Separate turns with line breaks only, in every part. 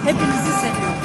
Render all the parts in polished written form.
Hepinizi seviyorum.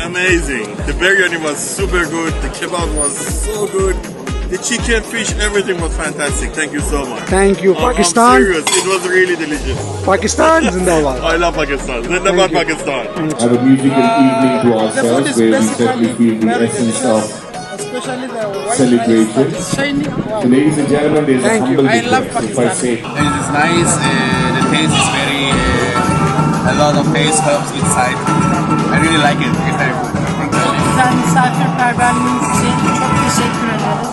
Amazing. The biryani was super good. The kebab was so good. The chicken, fish, everything was fantastic. Thank you so much.
Thank you.
I'm
Pakistan.
serious. It was really delicious.
Pakistan Zindabad.
I love Pakistan. Zindabad Pakistan.
Have a musical evening to ourselves where we certainly feel the essence of
Especially the white
celebration.
shiny.
So ladies and gentlemen, there's a humble request. If I say
It is nice. The taste is very a lot of taste herbs inside. I really like it. It's very good.
Güzel misafirperverliğiniz için çok teşekkür ederiz.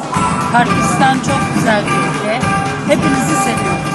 Pakistan çok güzel bir ülke. Hepinizi seviyorum.